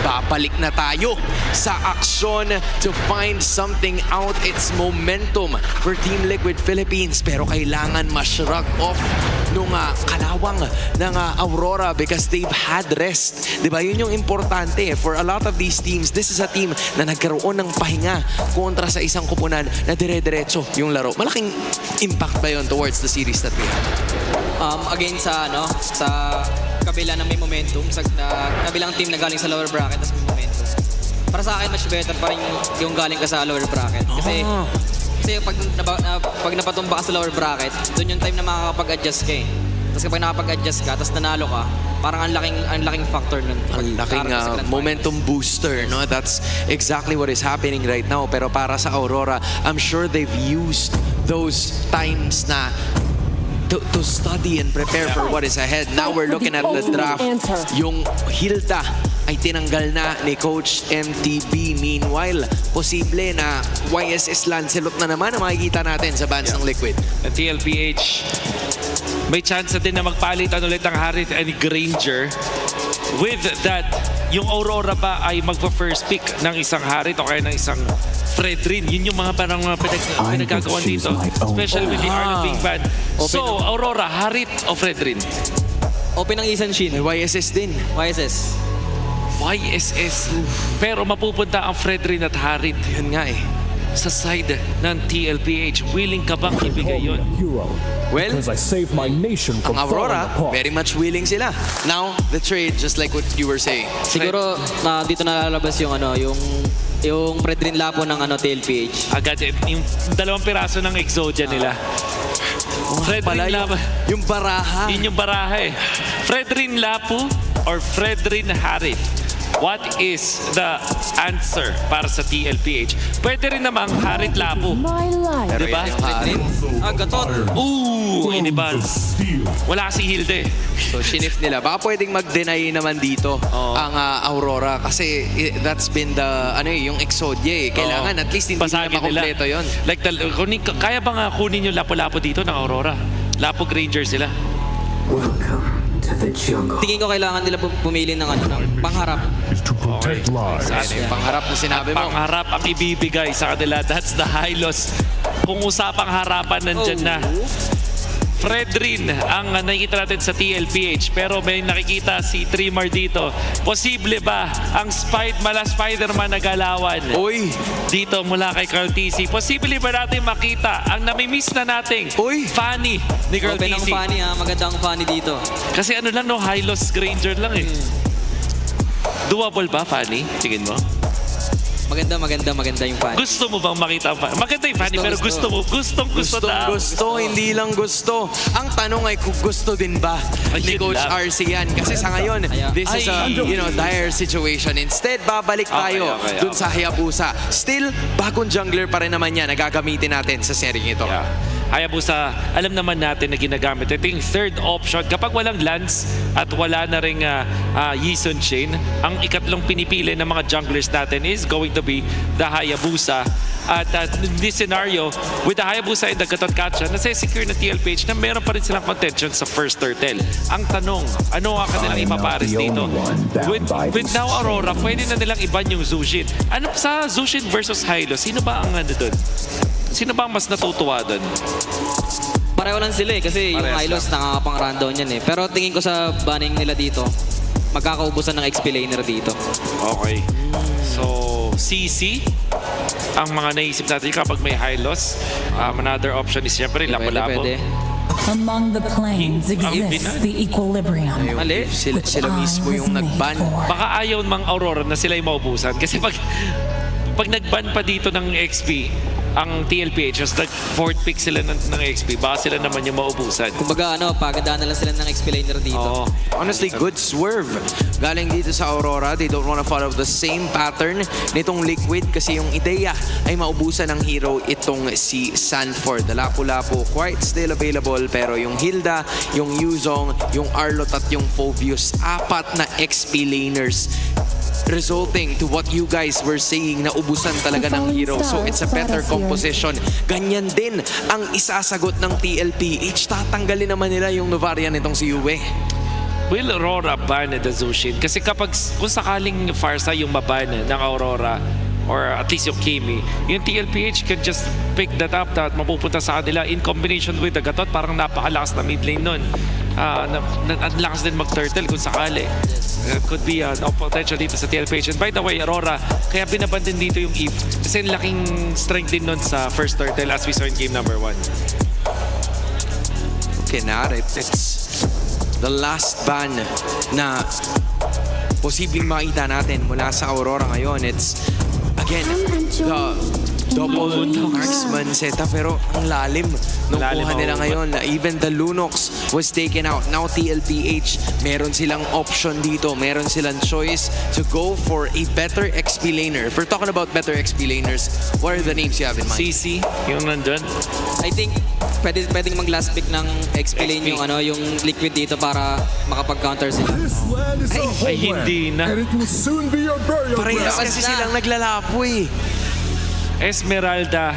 babalik na tayo sa aksyon to find something out. It's momentum for Team Liquid Philippines, pero kailangan ma-shrug off nung kalawang ng Aurora because they've had rest. Diba? Yun yung importante. For a lot of these teams, this is a team na nagkaroon ng pahinga kontra sa isang kupunan na dire-diretso yung laro. Malaking impact ba yun towards the series that we have? Again sa kabila ng may momentum, sa kabilang team na galing sa lower bracket tapos may momentum. Para sa akin, much better pa rin yung galing ka sa lower bracket. Kasi pag napatumba ka sa lower bracket, doon yung time na makakapag-adjust ka eh. Tapos kapag nakapag-adjust ka, tapos nanalo ka, parang ang laking factor nun. Ang laking momentum booster, no? That's exactly what is happening right now. Pero para sa Aurora, I'm sure they've used those times na to study and prepare for what is ahead. Now we're looking at the draft. Yung Hilda ay tinanggal na ni Coach MTB. Meanwhile, posible na YSS Lancelot na naman ang makikita natin sa bands ng Liquid. At TLPH, may chance din na magpalitan ulit ang Harith and Granger. With that, yung Aurora ba ay magpa-first pick ng isang Harith o kaya ng isang Fredrin? Yun yung mga parang pinagagawan dito. Especially with the Arlo being banned. So, Aurora, Harith o Fredrin? Open ang Isan Shin. May YSS din. YSS. YSS. Pero mapupunta ang Fredrin at Harith. Yun nga eh. Sa side ng TLPH, willing ka bang ibigay yun? Well, ang Aurora, very much willing sila. Now, the trade, just like what you were saying. Siguro dito nalalabas yung yung Fredrin Lapo ng TLPH. Agad, yung dalawang piraso ng Exodia nila. Fredrin Lapo. Yung baraha. Yun yung baraha eh. Fredrin Lapo or Fredrin Harith? What is the answer para sa TLPH? Pwede rin namang Harith Lapo. Pero diba? yun yung Harith. Gatot. Inibal. Wala si Hilde. So, shinif nila. Baka pwedeng mag-deny naman dito ang Aurora kasi that's been the, yung Exodia eh. Kailangan at least hindi nila makompleto yun. Like, kaya ba nga kunin yung Lapo-Lapo dito ng Aurora? Lapo Granger sila. Tingin ko kailangan nila pumili ng pangharap. Okay. Yung pangharap na sinabi mo. Pangharap ang ibibigay sa kanila. That's the Hylos. Kung usapang harapan, nandyan na. Fredrin ang nakikita natin sa TLPH. Pero may nakikita si Trimar dito. Posible ba ang Spider-Man na galawan? Uy! Dito mula kay Carl TC. Posible ba natin makita ang namimiss na nating Fanny ni Carl Open ang TC? Fanny magandang Fanny dito. Kasi Hylos Granger lang eh. Doable ba, Fanny? Tingin mo? Maganda yung Fanny. Gusto mo bang makita ang Fanny? Maganda yung Fanny, pero gusto mo. Gusto, hindi lang gusto. Ang tanong ay kung gusto din ba ni Coach RC yan. Kasi sa ngayon, this is a dire situation. Instead, babalik tayo dun sa Hayabusa. Still, bagong jungler pa rin naman yan na gagamitin natin sa sering ito. Yeah. Hayabusa, alam naman natin na ginagamit. Ito yung third option. Kapag walang Lance at wala na rin Yisun Chain, ang ikatlong pinipili ng mga junglers natin is going to be the Hayabusa. At in this scenario, with the Hayabusa and the Gatot-Kacha, nasa-secure na TLPH na meron pa rin silang contention sa first turtle. Ang tanong, ano ang kanilang ipapares dito? With now Aurora, pwede na nilang iban yung Zushin. Ano sa Zushin versus Hylos? Sino ba ang doon? Sino ba ang mas natutuwa doon? Pareho lang sila eh, kasi yung Hylos nakakapang rundown yan eh. Pero tingin ko sa banning nila dito, magkakaubusan ng XP laner dito. Okay. So, CC, ang mga naisip natin kapag may Hylos. Another option is siyempre Lapo-Lapo. Among the planes exists the equilibrium. Mali. Sila mismo yung nag-ban. Baka ayaw mang Aurora na sila yung maubusan. Kasi pag nag-ban pa dito ng XP, ang TLPH, just nag-fourth pick sila ng XP, baka sila naman yung maubusan. Kumbaga pagandaan na lang sila ng XP laner dito. Honestly, good swerve. Galing dito sa Aurora, they don't wanna follow the same pattern nitong Liquid kasi yung ideya ay maubusan ng hero itong si Sanford. The Lapu-Lapu quite still available pero yung Hilda, yung Yuzong, yung Arlot at yung Phoveus, apat na XP laners resulting to what you guys were saying na ubusan talaga ng hero. So it's a better composition. Ganyan din ang isasagot ng TLPH. Tatanggalin naman nila yung Novaria nitong si Yue. will Aurora ban the Zushin? Kasi kung sakaling Farsa yung maban ng Aurora, or at least yung Kimi, yung TLPH can just pick that up at mapupunta sa kanila in combination with the Gatot. Parang napakalakas na mid lane nun. Ang lakas din mag-turtle kung sakali. Could be no potential dito sa TLPH. And by the way, Aurora, kaya binaban din dito yung Eve. Kasi laking strength din nun sa first turtle as we saw in game number 1. Looking at it, it's the last ban na posibleng makita natin mula sa Aurora ngayon. It's, again, the double marksman setup, pero ang lalim nung Lalim kuha nila ang- ngayon. Even the Lunox was taken out. Now TLPH, meron silang option dito. Meron silang choice to go for a better XP laner. If we're talking about better XP laners, what are the names you have in mind? CC, yung nandun. I think pwedeng mag-last pick ng XP lane yung yung Liquid dito para makapag-counter sila. This land is a Ay, hindi homeland, na. and it will soon be your burial Parehas ground. kasi silang naglalapo eh. Esmeralda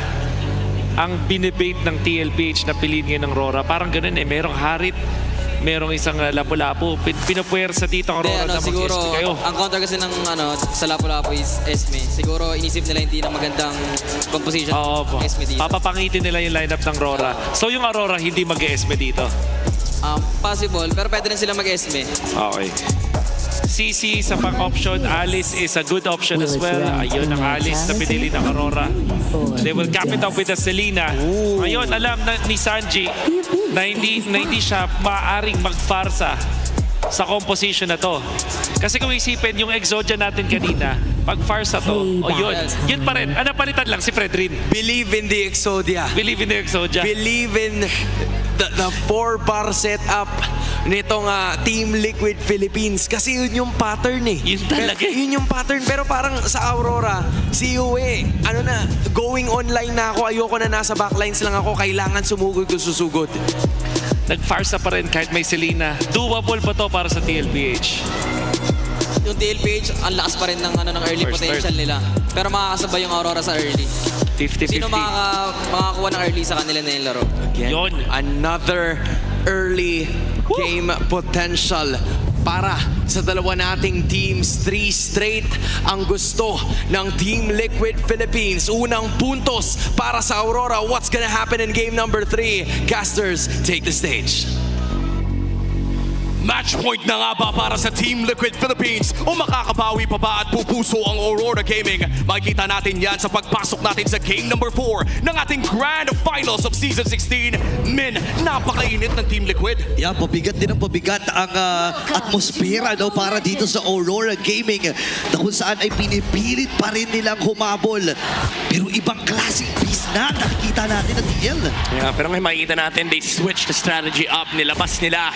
ang binibait ng TLPH na piliin ngayon ng Aurora. Parang ganun eh. Merong Harit, merong isang Lapu-Lapu. Pinapuwersa dito ang Aurora na Siguro, mag-SP kayo. ang counter kasi ng sa Lapu-Lapu is Esme. Siguro inisip nila hindi na magandang composition Oo po. ng Esme dito. Papapangitin nila yung lineup ng Aurora. So yung Aurora hindi mag-SP dito. Possible, pero pwede rin sila mag-Esme. Okay. CC sa pang-option, Alice is a good option as well. Ayun ang Alice na pinili ng Aurora. They will cap it up with the Selena. Ayun, alam na ni Sanji na hindi siya maaaring magfarsa sa composition na to. Kasi kung isipin yung Exodia natin kanina, pag farsa to, yun pa rin. Palitan lang si Fredrin. Believe in the Exodia. Believe in the Exodia. Believe in the 4-bar setup nitong Team Liquid Philippines. Kasi yun yung pattern eh. Yun talaga. Yun yung pattern. Pero parang sa Aurora, si Uwe, going online na ako. Ayoko na nasa backlines lang ako. Kailangan sumugod ko susugod. Nag-farsa pa rin kahit may Selena. Doable pa to para sa TLPH. Yung TLPH, ang lakas pa rin ng early First potential nila. Pero makakasabay yung Aurora sa early. 50-50. Sino makakakuha ng early sa kanila na yung laro? Again, Yun. another early game potential para sa dalawa nating teams. 3 straight ang gusto ng Team Liquid Philippines. Unang puntos para sa Aurora. What's gonna happen in game number 3? Casters, take the stage. Match point na nga ba para sa Team Liquid Philippines? O makakabawi pa ba at pupuso ang Aurora Gaming? Makikita natin yan sa pagpasok natin sa game number 4 ng ating Grand Finals of Season 16. Min, napakainit ng Team Liquid. Yeah, pabigat din ang pabigat ang atmosfera para dito sa Aurora Gaming na kung saan ay pinipilit pa rin nilang humabol. Pero ibang klaseng beast na nakikita natin at TL. Yeah, pero ngayon makikita natin, they switched the strategy up. Nilabas nila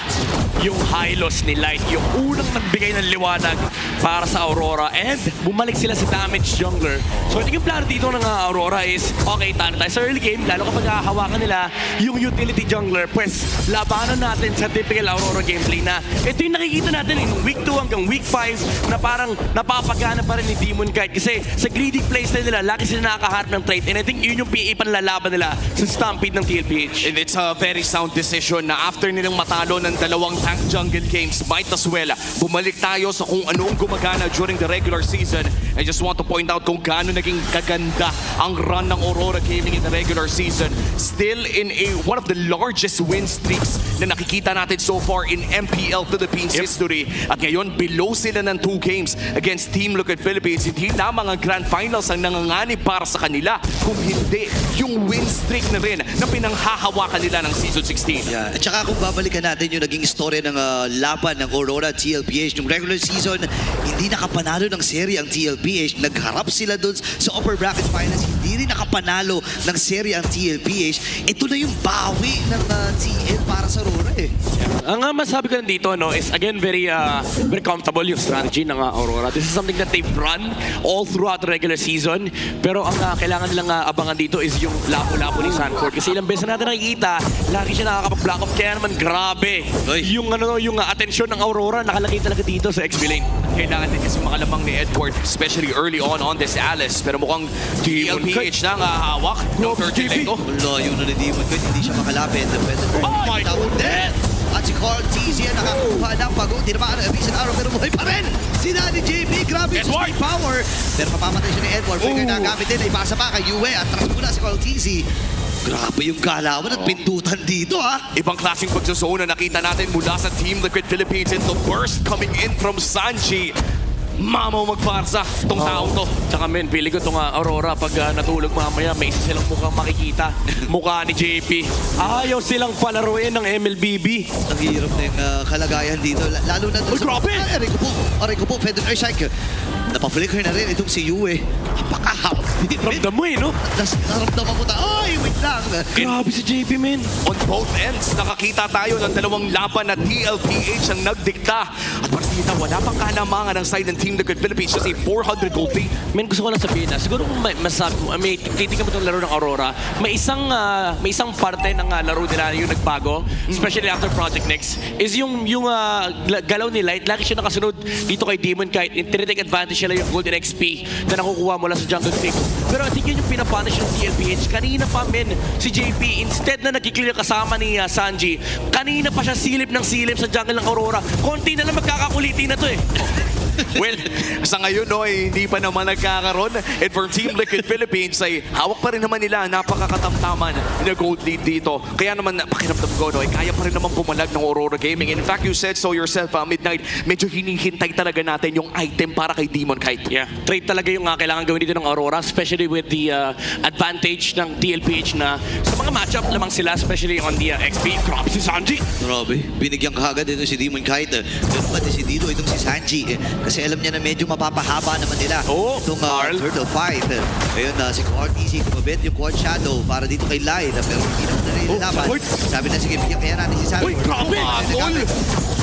yung Hylos ni Light, yung unang nagbigay ng liwanag para sa Aurora, and bumalik sila sa damage jungler. So I think yung plano dito ng Aurora is, okay, talo tayo sa early game, lalo kapag hahawakan nila yung utility jungler, pues labanan natin sa typical Aurora gameplay na ito yung nakikita natin yung week 2 hanggang week 5 na parang napapagana pa rin ni Demon Kite kasi sa greedy plays na nila, laki sila nakakaharap ng trade, and I think yun yung PE panlalaban nila sa Stampede ng TLPH. And it's a very sound decision na after nilang matalo ng dalawang tank jungle games, might as well bumalik tayo sa kung anong gumagana during the regular season. I just want to point out kung gaano naging kaganda ang run ng Aurora Gaming in the regular season. Still in one of the largest win streaks na nakikita natin so far in MPL Philippines history. At ngayon, below sila ng 2 games against Team Liquid Philippines. Hindi lamang ang Grand Finals ang nanganganib para sa kanila, kung hindi yung win streak na rin na pinanghahawakan nila ng Season 16. Yeah. At saka kung babalikan natin yung naging istorya ng laban ng Aurora TLPH nung regular season, hindi nakapanalo ng serye ang TLPH. Nagharap sila doon sa upper bracket finals, hindi rin nakapanalo ng serye ang TLPH. Ito na yung bawi ng TL para sa Aurora eh. Ang masabi ko lang dito is again very comfortable yung strategy ng Aurora. This is something that they've run all throughout the regular season. Pero ang kailangan nilang abangan dito is yung Lapu-Lapu ni Sanford. Kasi ilang beses natin nakikita, lagi siya nakakapag-block off. Kaya naman grabe. Yung atensyon ng Aurora nakalagay talaga dito sa XP lane. Kailangan din kasi makalamang ni Edward, especially early on this Alice. Pero mukhang TLPH na hawak ng 30 lane to. Wala, yung na hindi siya makalapit. Oh my goodness! At si Carl TZ nakakuha ng pagong tinamaan ng Abyss and Arrow pero buhay pa rin. Sila ni JP, grabe yung Edward! speed power. Pero mapamatay siya ni Edward. Flicker na gamit din. Ipasa pa kay Yue. Atras muna si Carl TZ. Grabe yung galawan at pindutan dito ha. Ibang klaseng pagsasone na nakita natin mula sa Team Liquid Philippines, and the burst coming in from Sanji. Mamaw magparsa tong taong to. Tsaka men, pili ko itong Aurora pag natulog mamaya, may isa silang mukhang makikita. Mukha ni JP. Ayaw silang palaruin ng MLBB. Ang hirap na yung kalagayan dito. Lalo na doon Uy, grabe! Aray ko po, Fedon Earthshike. Napaflicker na rin itong si Yue. Napakahapit. Ramdam mo no? Naramdaman ko ay, wait lang. Grabe si JP, men. On both ends, nakakita tayo ng dalawang laban na TLPH ang nagdikta. At partida, wala pang kalamangan ng side ng Team Liquid Philippines. Just a 400 gold lead. Men, gusto ko lang sabihin na siguro kung may titignan mo itong laro ng Aurora, may isang parte ng laro nila yung nagbago, especially after Project Next, is yung galaw ni Light. Lagi siya nakasunod dito kay Demon Kite. Tinitake advantage nila yung golden XP na nakukuha mula sa jungle pick. Pero I think yun yung pinapunish ng TLPH. Kanina pa, men, si JP, instead na nagkiklear kasama ni Sanji, kanina pa siya silip ng silip sa jungle ng Aurora. Konti na lang magkakakulitin na to eh. Well, sa ngayon, no, hindi pa naman nagkakaroon. And for Team Liquid Philippines, ay hawak pa rin naman nila. Napakakatamtaman na gold lead dito. Kaya naman, pakiramdam ko, no, kaya pa rin naman pumalag ng Aurora Gaming. In fact, you said so yourself, Midnight, medyo hinihintay talaga natin yung item para kay Demon Kite. Yeah, trade talaga yung kailangan gawin dito ng Aurora, especially with the advantage ng TLPH na sa mga matchup lamang sila, especially on the XP. Grabe si Sanji! Grabe, binigyan kaagad ito si Demon Kite. Pero pati si Dito, itong si Sanji. Kasi alam niya na medyo mapapahaba naman nila. Itong turtle fight. Ayun, si Carl TZ kumabit yung Quad Shadow para dito kay Lai. Pero hindi naman na nilalaban. Sabi na, sige, bigyan kaya natin si Sanford. Uy, grabe!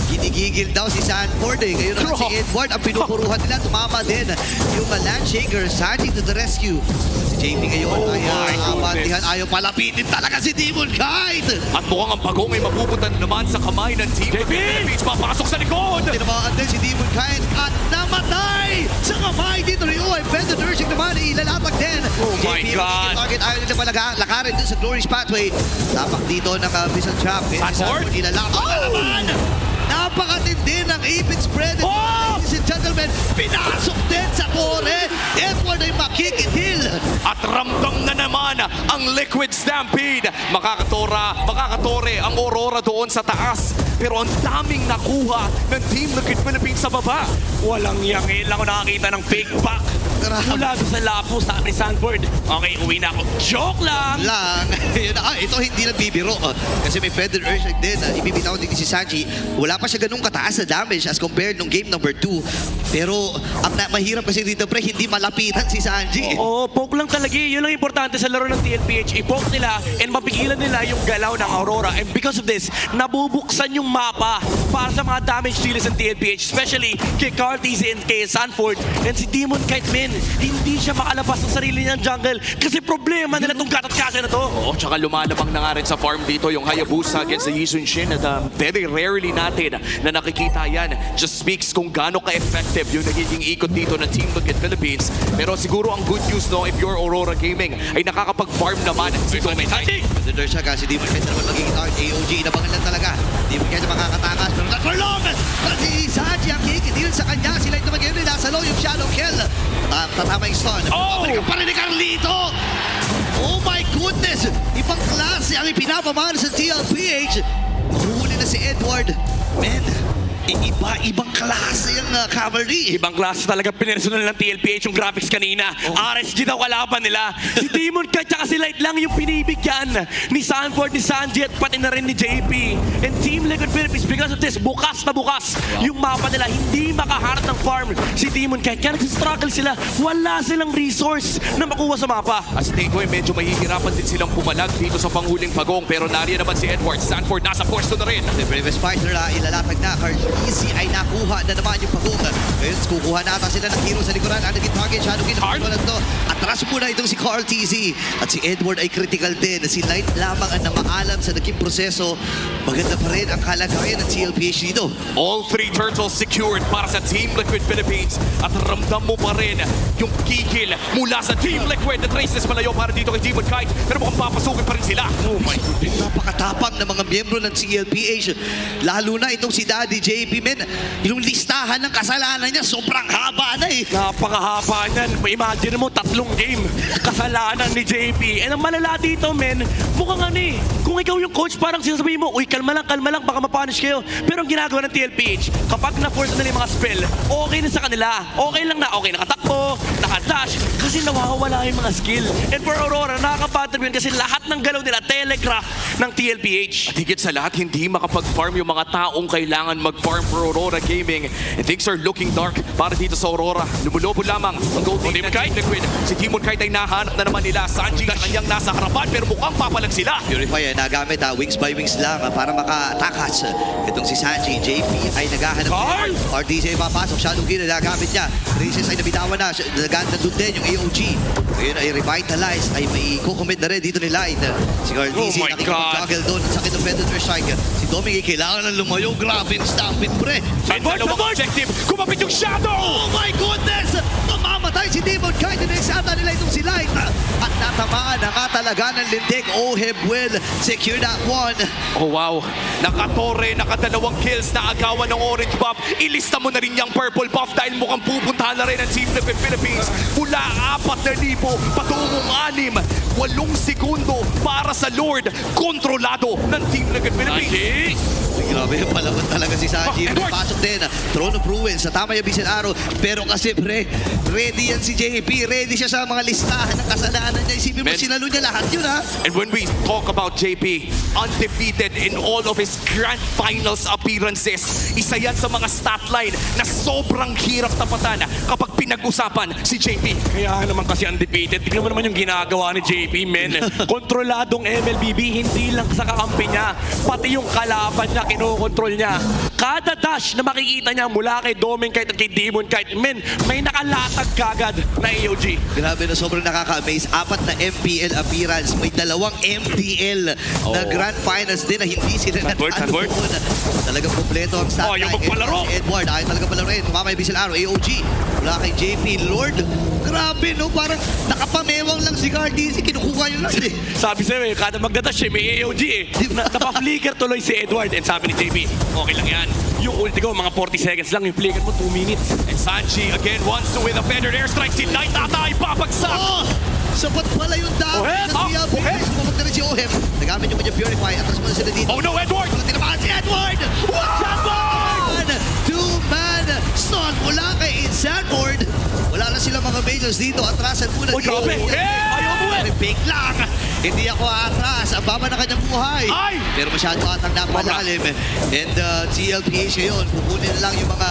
Ginigigil daw si Sanford eh. Ngayon naman si Edward, ang pinupuruhan nila, tumama din. Yung Landshaker, Sanji to the rescue. Si JP ngayon ay abantihan. Ayaw palapitin talaga si Demon Kite. At mukhang ang pagong ay mapupuntan naman sa kamay ng Team Liquid Philippines. Papasok sa likod! Tinamaan din si Demon Kite at namatay sa kamay dito ni Uy. Fender Nursing naman ilalatag din. Oh my JP, God. Target ayaw nila pala lakarin dun sa Glory's Pathway. Tapak dito ng Vision Trap. Sanford? Ilalatag na naman. Napakatindi ng ipit spread. Ladies and gentlemen, pinasok din sa tore. Edward ay makikithil. At ramdam na naman ang Liquid Stampede. Makakatore ang Aurora doon sa taas. Pero ang daming nakuha ng Team Liquid Philippines sa baba. Walang yangin lang ako nakakita ng fake pack. Mula doon sa lapo, sabi ni Sanford. Okay, uwi na ako. Joke lang! Yun na, ito hindi nagbibiro. Kasi may Feather Earthshake din. Ibibitaw din si Sanji. Wala pa siya ganung kataas na damage as compared nung game number 2. Pero ang mahirap kasi dito pre, hindi malapitan si Sanji. Oo, poke lang talaga. Yun lang importante sa laro ng TLPH. I-poke nila and mapigilan nila yung galaw ng Aurora. And because of this, nabubuksan yung mapa para sa mga damage dealers ng TLPH. Especially kay Carl TZ and kay Sanford. And si Demon Kite, men, hindi siya makalabas ng sarili niyang jungle kasi problema nila itong gatat-kasa na to. Oo, tsaka lumalabang na nga rin sa farm dito yung Hayabusa against the Yisun Shin. At very rarely natin na nakikita yan. Just speaks kung gaano ka-effective yung nagiging ikot dito ng Team Liquid Philippines. Pero siguro ang good news, no, if you're Aurora Gaming, ay nakakapag-farm naman si Tommy Sanji. Feather siya kasi Demon Kite naman magiging target. AOG, inabangan lang talaga. Demon Kite makakatakas pero not for long. Kasi Sanji ang kikithil sa kanya. Sila ito mag-game nila sa low yung shadow kill. Tatama yung stun. Pabalik pa rin ni Carlito. Oh my goodness! Ibang klase ang ipinapamahal sa TLPH. Huli na si Edward. Man, ibang klase ang cavalry. Ibang klase talaga pinersonal ng TLPH yung graphics kanina. RSG daw kalaban nila. Si Demon Kite tsaka si Light lang yung pinibigyan ni Sanford, ni Sanji at pati na rin ni JP. And Team Liquid Philippines, because of this, bukas na bukas yung mapa nila. Hindi makaharap ng farm si Demon Kite. Kaya nagsistruggle sila. Wala silang resource na makuha sa mapa. As Tangoy, medyo mahihirapan din silang pumalag dito sa panghuling pagong. Pero nariyan naman si Edward. Sanford nasa pwesto na rin. The Bravest Fighter ilalatag na. Carl Easy ay nakuha na naman yung pagong. Ngayon, kukuha na ata sila ng hero sa likuran. Ang naging target, Shadow King. Atras muna itong si Carl TZ. At si Edward ay critical din. Si Light lamang ang namaalam sa naging proseso. Maganda pa rin ang kalagayan ng TLPH dito. All three turtles secured para sa Team Liquid Philippines. At ramdam mo pa rin yung kikil mula sa Team Liquid. The traces malayo para dito kay Demon Kite. Pero mukhang papasukin pa rin sila. Oh my goodness. Napakatapang ng mga miyembro ng CLPH. Lalo na itong si Daddy JP, men. Yung listahan ng kasalanan niya, sobrang haba na eh. Napakahaba niyan. Imagine mo, 3 game. Kasalanan ni JP. And ang malala dito, men, mukhang ano eh. Kung ikaw yung coach, parang sinasabihin mo, uy, kalma lang, baka mapunish kayo. Pero ang ginagawa ng TLPH, kapag na-force na yung mga spell, okay na sa kanila. Okay lang na, okay, nakatakbo, nakadash, kasi nawawala yung mga skill. And for Aurora, nakaka-pattern yun kasi lahat ng galaw nila, telegraph ng TLPH. At higit sa lahat, hindi makapag-farm yung mga taong kailangan mag-farm for Aurora Gaming. And things are looking dark para dito sa Aurora. Lumulobo lamang ang gold team ng Team Liquid. Si Demon Kite ay nahanap na naman nila. Sanji na kanyang nasa harapan pero mukhang papalag sila. Purify nagamit wings by wings lang para maka-atakas. Itong si Sanji, JP ay naghahanap. Carl! RDJ papasok, Shadow Gear na nagamit niya. Traces ay nabitawan na. Nandun din yung AOG. Ngayon ay revitalize, ay may kukumit na rin dito ni Light. Si Carl Oh DC my nakikipag-juggle doon. Ang sakit ng Predator Strike. Si Doming ay kailangan ng lumayo. Grabe yung stampede, pre. May dalawang objective. Kumapit yung Shadow! Oh my goodness! Mamamatay si Demon Kite. Ineksata nila itong si Light. At natamaan na nga talaga ng lintik. Oheb will secure that one. Oh wow, nakatore, nakadalawang kills na agawan ng orange buff. Ilista mo na rin yung purple buff dahil mukhang pupuntahan na rin ang Team Liquid Philippines. Mula 4,000 patungong 6, 8 segundo para sa Lord. Kontrolado ng Team Liquid Philippines. Grabe, palaban talaga si Sanji. Edward! Pasok din. Throne of Ruins sa tama yung Vision Arrow. Pero kasi pre, ready yan si JP. Ready siya sa mga listahan ng kasalanan niya. Isipin mo, Men. sinalo niya lahat yun ha. And when we talk about JP, undefeated in all of his grand finals appearances, isa yan sa mga stat line na sobrang hirap tapatan kapag pinag-usapan si JP. Kaya naman kasi undefeated. Tignan mo naman yung ginagawa ni JP, men. Kontroladong MLBB, hindi lang sa kakampi niya, pati yung kalaban niya, kinokontrol niya. Kada dash na makikita niya mula kay Doming Kite at kay Demon Kite, men, may nakalatag kagad na AOG. Grabe na sobrang nakaka-amaze. 4 na MPL appearance. May 2 MPL na grand finals din na hindi sila natalo doon. Talagang kompleto ang stat yung line. magpalaro. Si Edward, ayaw talaga palaroin. Mamay Vision Arrow, AOG. Mula kay JP, Lord. Grabe no, parang nakapamewang lang si Carl DC. Kinukuha yun lang eh. Sabi sa'yo, kada magdadash may AOG eh. Napaflicker tuloy si Edward. And sabi ni JP, okay lang yan. Yung ulti ko, mga 40 seconds lang. Yung flicker mo, 2 minutes. And Sanji again wants to with a feathered airstrike. Si Light ata ay papagsak. Oh! Sapat pala yung dami Oheb! ng TLP. Oheb! Sumabag na rin si Oheb. Nagamit yung kanyang Purify. Atras mo na sila dito. Oh no, Edward! Tinamaan si Edward! One! Two-man stun mula kay Sanford. Wala na sila mga majors dito. Atrasan muna. Oh, grabe! Ayaw mo eh! Big lang! Hindi ako atras. Ang baba na kanyang buhay. Ay! Pero masyado atang napalalim. And TLPH ngayon, kukunin na lang yung mga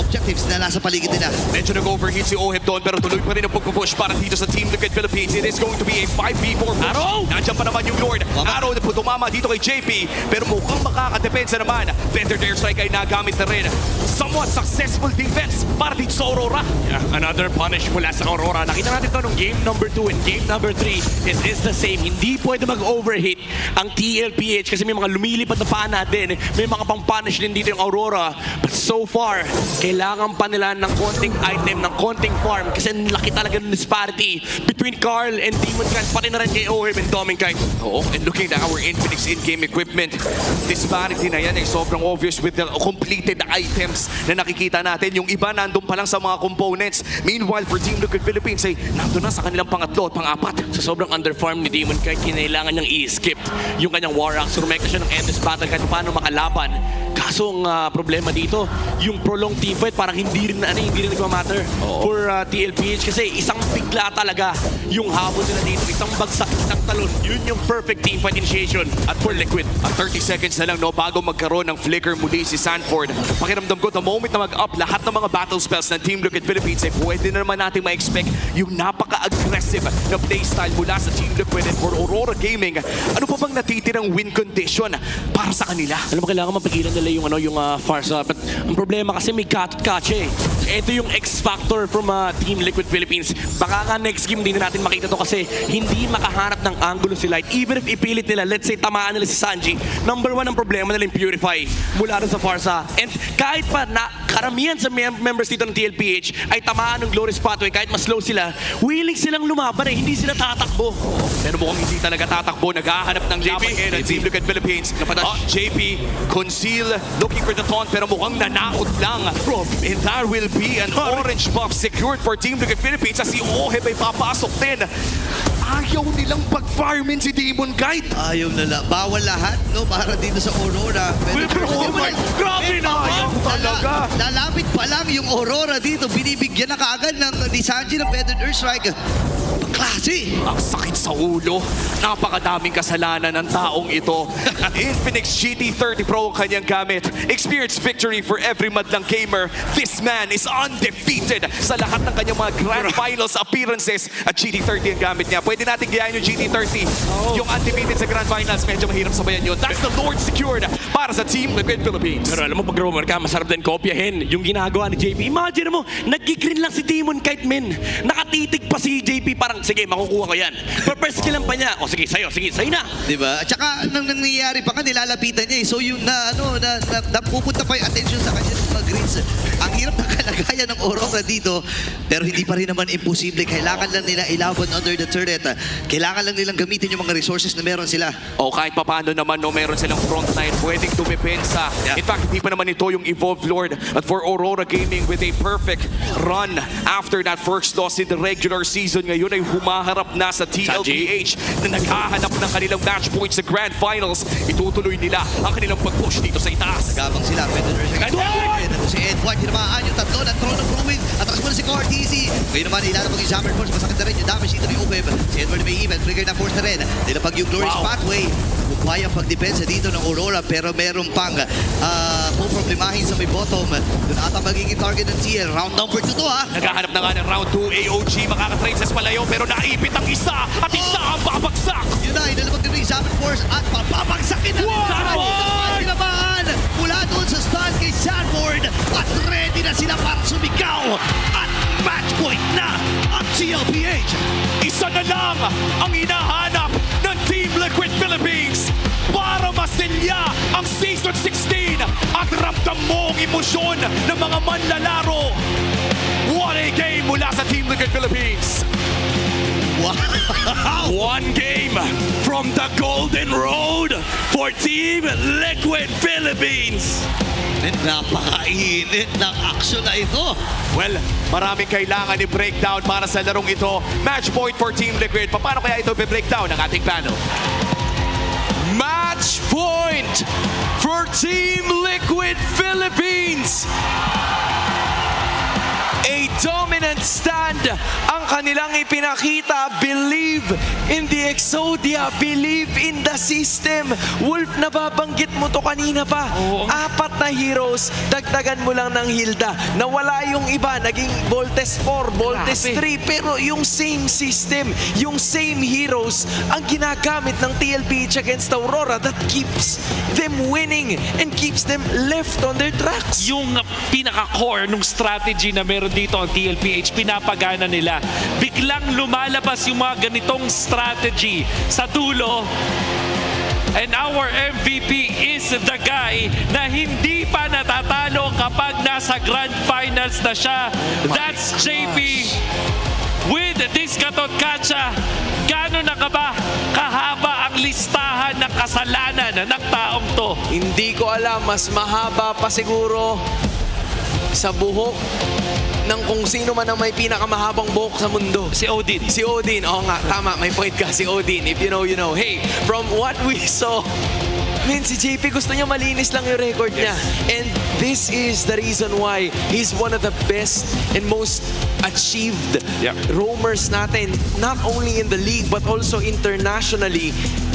objectives na nasa paligid nila. Medyo nag-overheat si Oheb doon pero tuloy pa rin ang pagpupush para dito sa Team Liquid Philippines. It is going to be a 5v4 push. Arrow! Nandiyan pa naman yung Lord. Arrow na tumama dito kay JP pero mukhang makakadepensa naman. Feathered airstrike ay nagamit na rin. Somewhat successful defense para dito sa Aurora. Yeah, another punish mula sa Aurora. Nakita natin ito nung game number 2 and game number 3. It is the same. Hindi pwede mag-overhit ang TLPH kasi may mga lumilipad na paa natin. May mga pang-punish din dito yung Aurora. But so far, kailangan pa nila ng konting item, ng konting farm kasi laki talaga ng disparity between Carl and Demon Kite, pati na rin kay Oheb and Doming Kite. Oo, and looking at our Infinix in-game equipment, disparity na yan ay sobrang obvious with the completed items na nakikita natin. Yung iba nandun pa lang sa mga components. Meanwhile, for Team Liquid Philippines ay nandun na sa kanilang pangatlo at pang-apat. Sa sobrang underfarm ni Demon Kite, kinailangan niyang i-skip yung kanyang War Axe. Rumeka siya ng endless battle kahit paano makalaban. Kaso ang problema dito, yung prolonged team fight parang hindi rin nagmamatter for TLPH kasi isang bigla talaga yung habol nila dito. Isang bagsak, isang talon. Yun yung perfect team fight initiation at for Liquid. At 30 seconds na lang no, bago magkaroon ng flicker muli si Sanford. Pakiramdam ko, the moment na mag-up lahat ng mga battle spells ng Team Liquid Philippines ay pwede na naman natin ma-expect yung napaka-aggressive na playstyle mula sa Team Liquid and for Aurora Gaming. Ano pa bang natitirang win condition para sa kanila? Alam mo, kailangan mapigilan nila yung Farsa. But ang problema kasi may kache. Ito yung X-Factor from Team Liquid Philippines. Baka nga next game din natin makita to kasi hindi makahanap ng angulo si Light. Even if ipilit nila, let's say tamaan nila si Sanji, number 1 ang problema nila yung Purify mula rin sa Farsa. And kahit pa na karamihan sa members dito ng TLPH ay tamaan ng Glorious Pathway. Kahit mas slow sila, willing silang lumaban eh. Hindi sila tatakbo. Pero mukhang hindi talaga tatakbo. Naghahanap ng laban ngayon ang Team Liquid Philippines. JP, conceal, looking for the taunt, pero mukhang nanakot lang. And there will be an orange buff secured for Team Liquid Philippines as si Oheb ay papasok din. Ayaw nilang pag-fireman si Demon Kite. Ayaw na bawal lahat, no? Para dito sa Aurora. Pero oh my, grabe na! Ayaw talaga. Lalapit pa lang yung Aurora dito. Binibigyan na kaagad ni Sanji ng Feathered Earthstrike. Klase! Ang sakit sa ulo. Napakadaming kasalanan ng taong ito. Infinix GT30 Pro ang kanyang gamit. Experience victory for every madlang gamer. This man is undefeated sa lahat ng kanyang mga Grand Finals appearances. At GT30 ang gamit niya. Pwede natin gayahin yung GT30. Yung undefeated sa Grand Finals, medyo mahirap sabayan yun. That's the Lord secured para sa Team Liquid Philippines. Pero alam mo, pag rumor ka, masarap din kopyahin yung ginagawa ni JP. Imagine mo, nag-green lang si Demon Kite, men. Nakatitig pa si JP, parang, sige, makukuha ko yan. Purpose killan pa niya. O sige, sa'yo na. Diba? At saka, nang nangyayari pa ka, nilalapitan niya eh. So yung napupunta pa yung attention sa kanya ng mga greens. Ang hirap na kalagayan ng Aurora dito. Pero hindi pa rin naman imposible. Kailangan lang nila ilaban under the turret. Kailangan lang nilang gamitin yung mga resources na meron sila. O kahit papaano naman, no, meron silang frontline pwedeng dumepensa. Yeah. In fact, hindi pa naman ito yung Evolved Lord. At for Aurora Gaming with a perfect run after that first loss in the regular season, ngayon ay humaharap na sa TLPH na naghahanap ng kanilang match points sa Grand Finals. Itutuloy nila ang kanilang pag-push dito sa itaas. Gabang sila. Ito si Ed White. Hinamaan yung tatlo ng Throne of Brewing. At tapos muna si CarTZ. Ngayon naman, ilalapag yung Summer Force. Masakit na rin yung damage dito ni Ubeb. Si Edward may even. Trigger na force na rin. Nilapag yung Glorious Pathway. Kaya pagdepensa dito ng Aurora pero meron pang puproblemahin sa may bottom. Doon ata magiging target ng TL. Round number 2 to ha. Naghahanap na nga ng round 2. AOG makakatrace sa palayo pero naipit ang isa at isa ang babagsak. Yun na, inalapag din yung Summer Force at papabagsakin na rin. Sanford! Tinamaan mula doon sa stun kay Sanford at ready na sila para sumigaw at match point na ang TLPH. Isa na lang ang hinahanap ng Team Liquid Philippines para masilya ang Season 16 at ramdam mo ang emosyon ng mga manlalaro. What a game mula sa Team Liquid Philippines. Wow! One game from the Golden Road for Team Liquid Philippines. Napakainit ng action na ito. Well, maraming kailangan i-breakdown para sa larong ito. Match point for Team Liquid. Paano kaya ito i-breakdown ng ating panel? Match point for Team Liquid Philippines! A dominant stand ang kanilang ipinakita. Believe in the Exodia. Believe in the system. Wolf, nababanggit mo to kanina pa. Apat na heroes, dagdagan mo lang ng Hilda. Nawala yung iba, naging Voltes 4, Voltes 3. Pero yung same system, yung same heroes, ang ginagamit ng TLPH against Aurora that keeps them winning and keeps them left on their tracks. Yung pinaka-core nung strategy na meron dito ang TLPH, pinapagana nila. Biglang lumalabas yung mga ganitong strategy sa dulo. And our MVP is the guy na hindi pa natatalo kapag nasa Grand Finals na siya. That's JP with Discatot Kacha. Gano'n na ka ba kahaba ang listahan ng kasalanan ng taong to? Hindi ko alam, mas mahaba pa siguro sa buhok ng kung sino man ang may pinakamahabang buhok sa mundo. Si Odin. Si Odin. Oo nga, tama. May point ka. Si Odin. If you know, you know. Hey, from what we saw, si JP gusto niya malinis lang yung record niya. And this is the reason why he's one of the best and most achieved roamers natin. Not only in the league, but also internationally.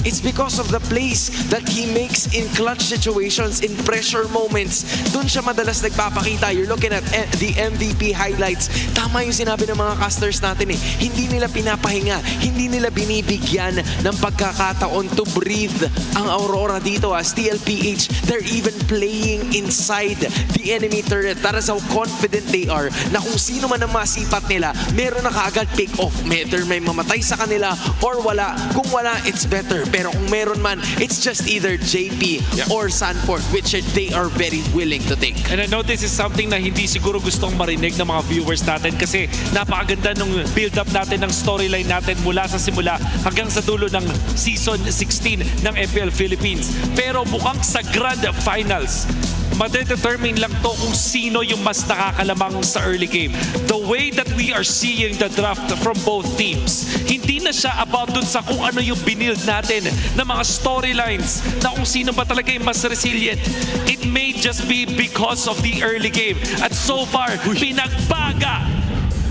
It's because of the plays that he makes in clutch situations, in pressure moments. Doon siya madalas nagpapakita. You're looking at the MVP highlights. Tama yung sinabi ng mga casters natin eh. Hindi nila pinapahinga. Hindi nila binibigyan ng pagkakataon to breathe ang Aurora dito as TLPH. They're even playing inside the enemy turret. That is how confident they are na kung sino man ang masipat nila, meron na kaagad pick off. Whether may mamatay sa kanila or wala. Kung wala, it's better Pero kung meron man, it's just either JP or Sanford, which they are very willing to take. And I know this is something na hindi siguro gustong marinig ng mga viewers natin kasi napakaganda ng build-up natin ng storyline natin mula sa simula hanggang sa dulo ng season 16 ng FPL Philippines. Pero mukhang sa Grand Finals, madedetermine lang to kung sino yung mas nakakalamang sa early game. The way that we are seeing the draft from both teams, hindi na siya about dun sa kung ano yung binild natin na mga storylines na kung sino ba talaga yung mas resilient. It may just be because of the early game. At so far, pinagbaga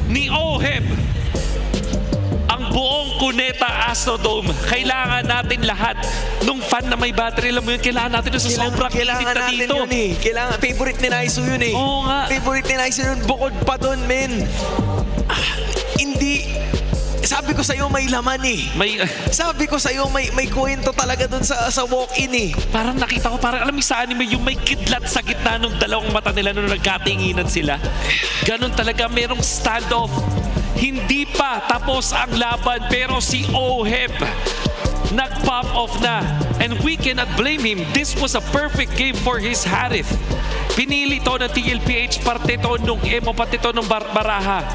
ni Oheb ang buong Cuneta Astrodome. Kailangan natin lahat nung fan na may battery, alam mo yun, kailangan natin sa sobrang init na natin dito. yun eh. Kailangan, favorite ni Naisu yun eh. Oo nga. Favorite ni Naisu yun, bukod pa dun, men. Hindi, sabi ko sa'yo may laman eh. Sabi ko sa'yo may kwento talaga dun sa walk-in eh. Parang nakita ko, parang alam mo sa anime, yung may kidlat sa gitna ng dalawang mata nila nung nagkatinginan sila. Ganon talaga, merong standoff. Hindi pa tapos ang laban, pero si Oheb nag-pop off na. And we cannot blame him. This was a perfect game for his Harith. Pinili to ng TLPH, parte to nung Emo, pati to nung Baraha.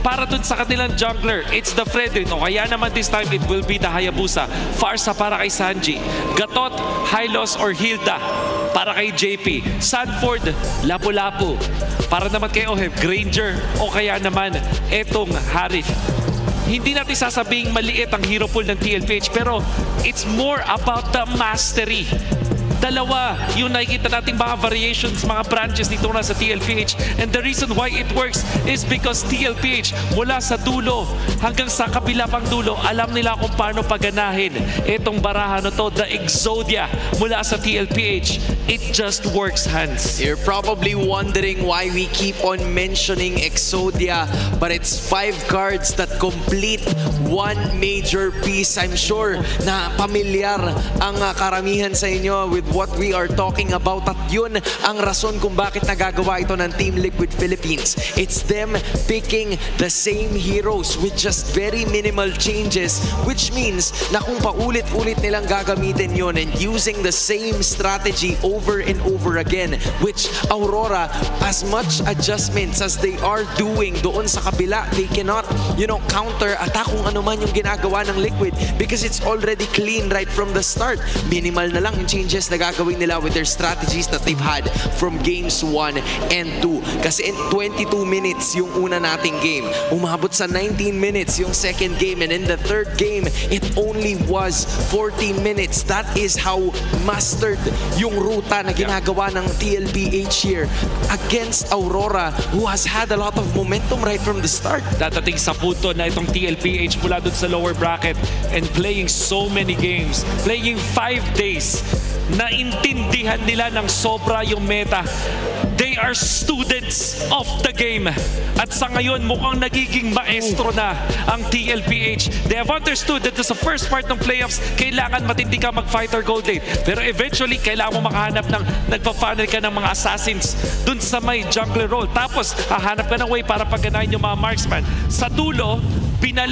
Para dun sa kanilang jungler, it's the Fredrin. O kaya naman this time, it will be the Hayabusa. Farsa para kay Sanji. Gatot, Hylos, or Hilda para kay JP. Sanford, Lapu-Lapu. Para naman kay Oheb, Granger. O kaya naman, etong Harith. Hindi natin sasabing maliit ang hero pool ng TLPH, pero it's more about the mastery. Dalawa yung nakikita nating mga variations, mga branches dito na sa TLPH. And the reason why it works is because TLPH mula sa dulo hanggang sa kabila pang dulo, alam nila kung paano paganahin itong baraha na to, the Exodia mula sa TLPH. It just works, Hans. You're probably wondering why we keep on mentioning Exodia, but it's 5 cards that complete one major piece. I'm sure na pamilyar ang karamihan sa inyo with what we are talking about, at yun ang rason kung bakit nagagawa ito ng Team Liquid Philippines. It's them picking the same heroes with just very minimal changes, which means na kung paulit-ulit nilang gagamitin yun and using the same strategy over and over again, which Aurora, as much adjustments as they are doing doon sa kabila, they cannot, counter-attack kung ano man yung ginagawa ng Liquid because it's already clean right from the start. Minimal na lang yung changes na gagawin nila with their strategies that they've had from games 1 and 2. Kasi in 22 minutes yung una nating game. Umabot sa 19 minutes yung second game, and in the third game, it only was 14 minutes. That is how mastered yung ruta na ginagawa ng TLPH here against Aurora, who has had a lot of momentum right from the start. Dadating sa punto na itong TLPH mula dun sa lower bracket and playing so many games, playing 5 days, naintindihan nila ng sobra yung meta. They are students of the game. At sa ngayon, mukhang nagiging maestro na ang TLPH. They have understood that sa first part ng playoffs, kailangan matindi ka mag-fighter gold lane. Pero eventually, kailangan mo makahanap ng nagpa-funnel ka ng mga assassins dun sa may jungler role. Tapos, hahanap ka ng way para pagganahin yung mga marksman. Sa dulo, binalik